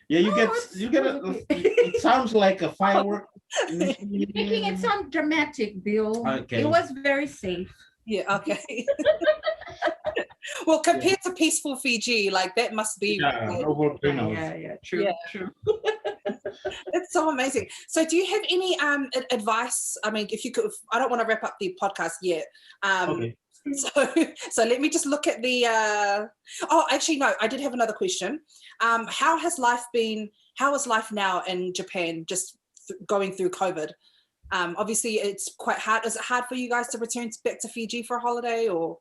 Yeah, you get it sounds like a firework. You're making it sound dramatic, Bill. Okay. It was very safe. Yeah, okay. Well, compared to peaceful Fiji, like that must be. No volcanoes. Yeah, true, true. It's so amazing. So do you have any advice? I mean, if you could, I don't want to wrap up the podcast yet. Okay. So let me just look at the, oh, actually, no, I did have another question. How is life now in Japan, just going through COVID? Obviously, it's quite hard. Is it hard for you guys to return back to Fiji for a holiday or?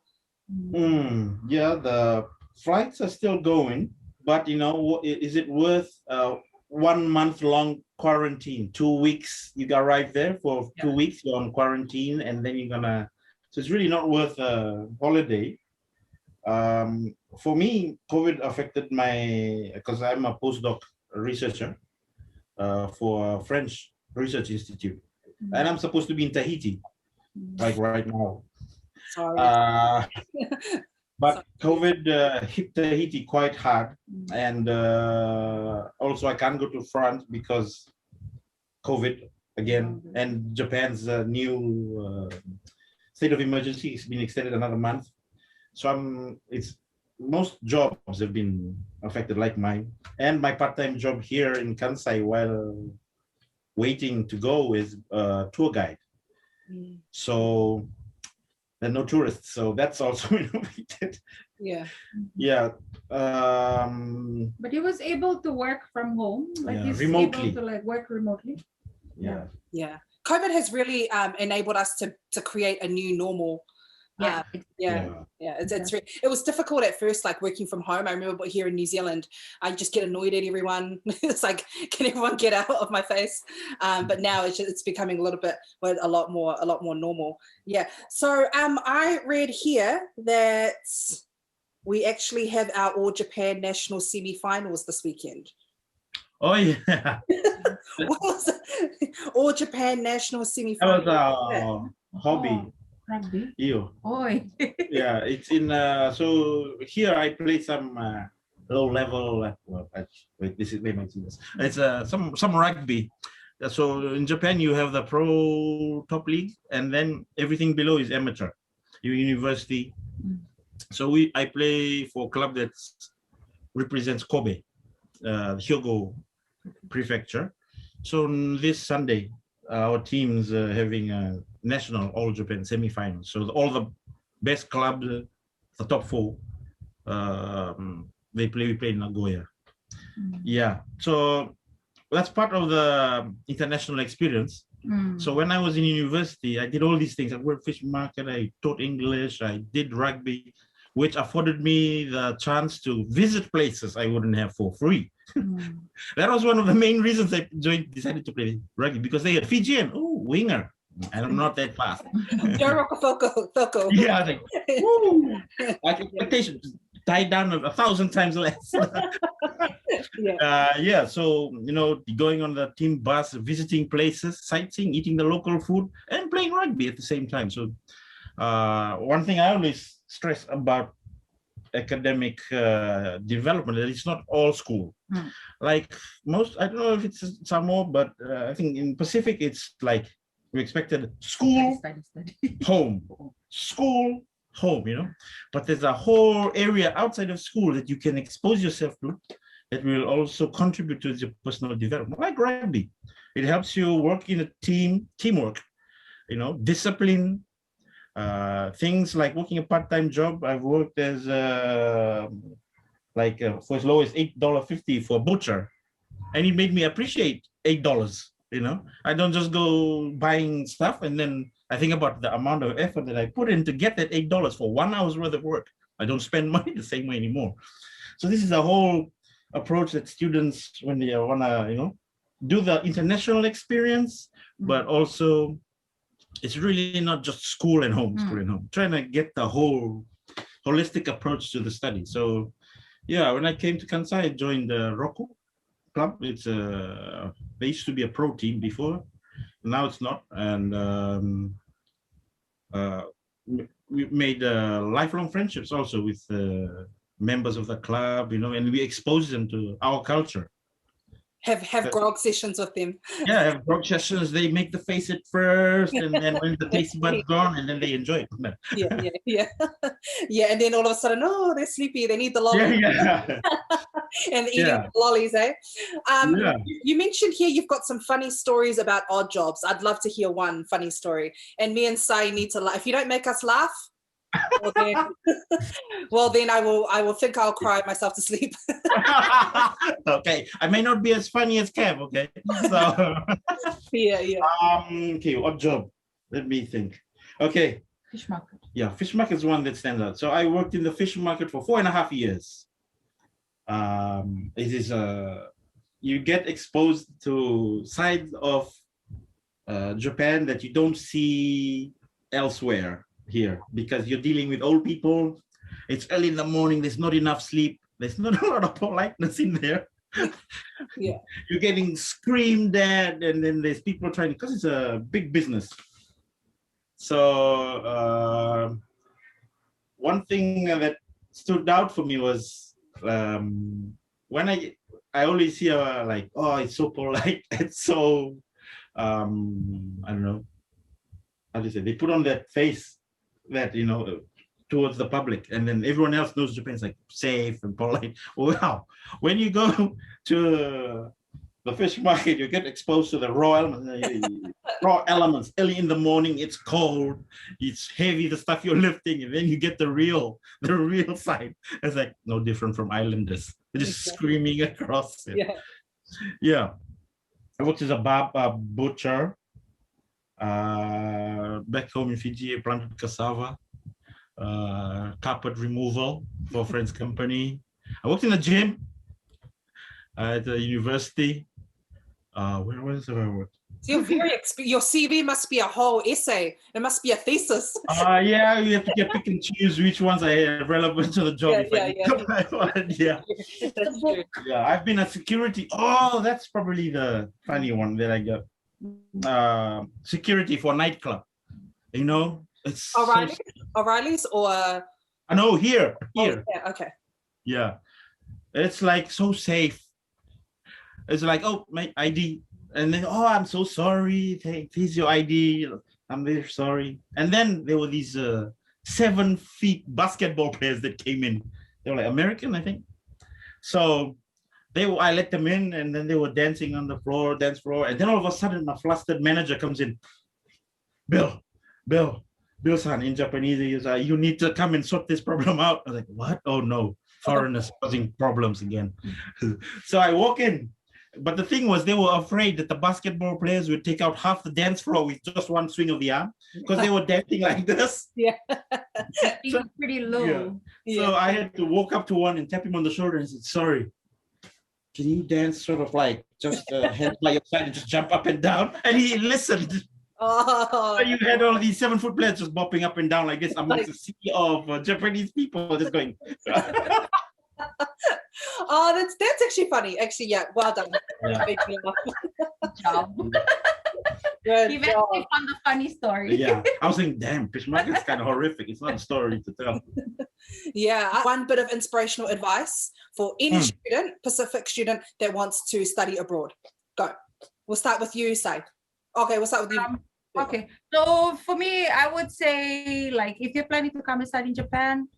Yeah, the flights are still going, but you know, is it worth 1 month long quarantine? 2 weeks, you arrive there for 2 weeks, you're on quarantine, and then you're gonna. So it's really not worth a holiday. For me, COVID affected because I'm a postdoc researcher for a French research institute, and I'm supposed to be in Tahiti, like right now. Sorry. But COVID hit Tahiti quite hard, and also I can't go to France because COVID again, and Japan's new state of emergency has been extended another month. So most jobs have been affected, like mine, and my part-time job here in Kansai while waiting to go is tour guide. So there are no tourists, so that's also innovated. Yeah. But he was able to work from home, like he's remotely. able to like work remotely. Yeah. COVID has really enabled us to create a new normal. It was difficult at first, like working from home. I remember here in New Zealand, I just get annoyed at everyone. It's like, can everyone get out of my face? But now it's becoming a lot more normal. Yeah. So I read here that we actually have our All Japan national semi-finals this weekend. Oh yeah. What was it? All Japan national semi-finals. That was a hobby. Rugby. Ew. Oi. Yeah, it's in. So here I play some low level. Wait, this is wait, this. It's some rugby. So in Japan you have the pro top league, and then everything below is amateur. Your university. So I play for a club that represents Kobe, Hyogo Prefecture. So this Sunday, our team's having a national All Japan semi-final. So all the best clubs, the top 4, we play in Nagoya. Yeah. So that's part of the international experience. So when I was in university, I did all these things. I worked fish market, I taught English, I did rugby, which afforded me the chance to visit places I wouldn't have for free. That was one of the main reasons I decided to play rugby, because they had Fijian, winger. And I'm not that fast. Thoko. Yeah, I was like, woo! Like expectations died down 1,000 times less. Yeah. So going on the team bus, visiting places, sightseeing, eating the local food, and playing rugby at the same time. So one thing I always stress about academic development, that it's not all school. Like most, I don't know if it's Samoa, but I think in Pacific it's like we expected school, Study. home, school, home, but there's a whole area outside of school that you can expose yourself to that will also contribute to your personal development, like rugby. It helps you work in a teamwork, discipline, things like working a part-time job. I've worked as for as low as $8.50 for a butcher, and it made me appreciate $8. I don't just go buying stuff and then I think about the amount of effort that I put in to get that $8 for 1 hour's worth of work. I don't spend money the same way anymore. So this is a whole approach that students, when they want to, do the international experience, but also it's really not just school and home, trying to get the whole holistic approach to the study. So yeah, when I came to Kansai, I joined the Roku club. It's they used to be a pro team before, now it's not. And we made lifelong friendships also with members of the club, and we exposed them to our culture. Have grog sessions with them. Yeah, have grog sessions. They make the face at first, and then when the taste bud's gone, and then they enjoy it. Yeah. And then all of a sudden, oh, they're sleepy. They need the lollies. Yeah. And eating the lollies, eh? You mentioned here you've got some funny stories about odd jobs. I'd love to hear one funny story. And me and Sai need to laugh. If you don't make us laugh, well then I will think I'll cry myself to sleep. Okay, I may not be as funny as Kev. Okay, so okay, odd job. Let me think. Okay, Fish market. Yeah, fish market is one that stands out. So I worked in the fish market for 4.5 years. It is you get exposed to sides of Japan that you don't see elsewhere here, because you're dealing with old people. It's early in the morning. There's not enough sleep. There's not a lot of politeness in there. Yeah, You're getting screamed at, and then there's people trying, because it's a big business. So one thing that stood out for me was when I always hear like, oh, it's so polite, it's so I don't know how to say, they put on that face that, you know, towards the public, and then everyone else knows Japan's like safe and polite. Wow, when you go to the fish market, you get exposed to the raw elements. Early in the morning, it's cold, it's heavy, the stuff you're lifting, and then you get the real side. It's like no different from islanders. They're just screaming across it. Yeah. I worked as a butcher. Back home in Fiji, I planted cassava, carpet removal for a friend's company. I worked in a gym at the university. Where was it I worked? So you're very your CV must be a whole essay. It must be a thesis. Yeah, you have to pick and choose which ones are relevant to the job. Yeah, I've been a security. Oh, that's probably the funny one that I got. Security for a nightclub. You know, it's O'Reilly's, O'Reilly's or I know here. Oh, yeah, okay. Yeah, it's like so safe. It's like, oh, my ID, and then, oh, I'm so sorry. Here's your ID. I'm very sorry. And then there were these 7 feet basketball players that came in. They were like American, I think. So I let them in, and then they were dancing on the dance floor. And then all of a sudden, a flustered manager comes in. Bill-san, in Japanese, he is, you need to come and sort this problem out. I was like, what? Oh no, foreigners causing problems again. So I walk in. But the thing was, they were afraid that the basketball players would take out half the dance floor with just one swing of the arm, because they were dancing like this. Yeah. So, pretty low. Yeah. So I had to walk up to one and tap him on the shoulder and said, sorry, can you dance sort of like just head by your side and just jump up and down? And he listened. Oh, So you had all these 7-foot plants just bopping up and down like this amongst the sea of Japanese people just going. oh, that's actually funny. Actually, yeah, well done. Yeah. Good job. Good You've job. actually found the funny story. Yeah, I was saying, damn, fish market is kind of horrific. It's not a story to tell. Yeah, one bit of inspirational advice for any student, Pacific student that wants to study abroad. Go. We'll start with you, Sai. Okay, we'll start with you. Okay, so for me, I would say, like, if you're planning to come and study in Japan,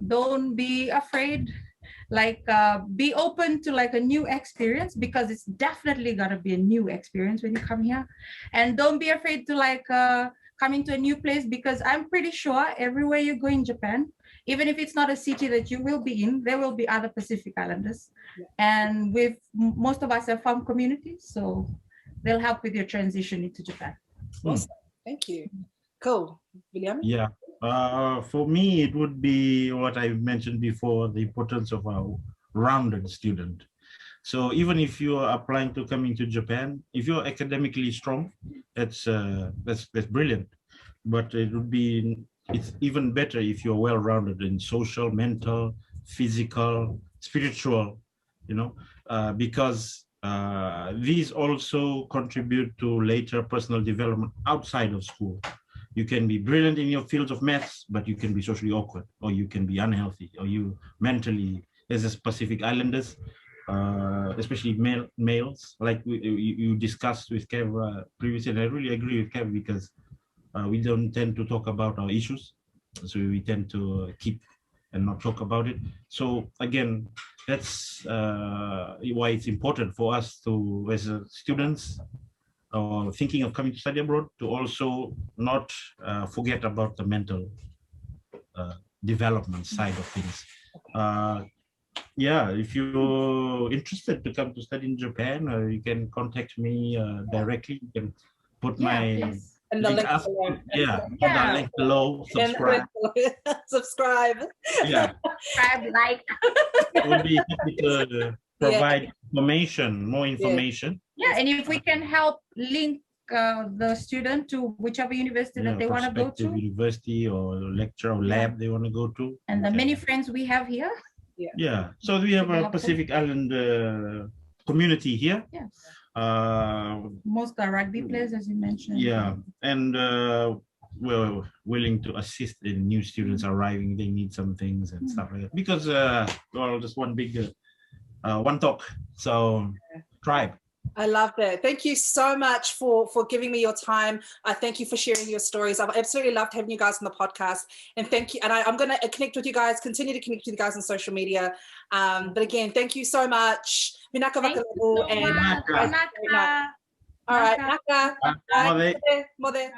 don't be afraid. Like, be open to like a new experience, because it's definitely gonna be a new experience when you come here. And don't be afraid to like coming to a new place, because I'm pretty sure everywhere you go in Japan, even if it's not a city that you will be in, there will be other Pacific Islanders. Yeah. And with most of us are farm communities, so they'll help with your transition into Japan. Awesome. Thank you. Cool. William? Yeah. For me, it would be what I mentioned before, the importance of a rounded student. So even if you are applying to come into Japan, if you're academically strong, that's brilliant. But it's even better if you're well-rounded in social, mental, physical, spiritual, because these also contribute to later personal development outside of school. You can be brilliant in your fields of maths, but you can be socially awkward, or you can be unhealthy, or you mentally, as a Pacific Islanders, especially males, like you discussed with Kev previously, and I really agree with Kev, because we don't tend to talk about our issues, so we tend to keep and not talk about it. So again, that's why it's important for us to, as students, or thinking of coming to study abroad, to also not forget about the mental development side of things. Yeah, if you're interested to come to study in Japan, you can contact me directly. You can put my and the link below. Yeah. The link below. Subscribe. Subscribe. Yeah. Subscribe, like. We'll be happy to provide information, more information. Yeah, and if we can help link the student to whichever university that they want to go to, university or lecture or lab they want to go to, and the many friends we have here. Yeah, so we have a Pacific Island community here. Yes. Most are rugby players, as you mentioned. Yeah, and we're willing to assist in new students arriving. They need some things and stuff like that, because well, just one big one talk. So tribe. I love that. Thank you so much for giving me your time. Thank you for sharing your stories. I've absolutely loved having you guys on the podcast. And thank you. And I'm going to connect with you guys, continue to connect with you guys on social media. But again, thank you so much. Minaka Vakalabu and Naka. all right, Naka. Bye. Mode.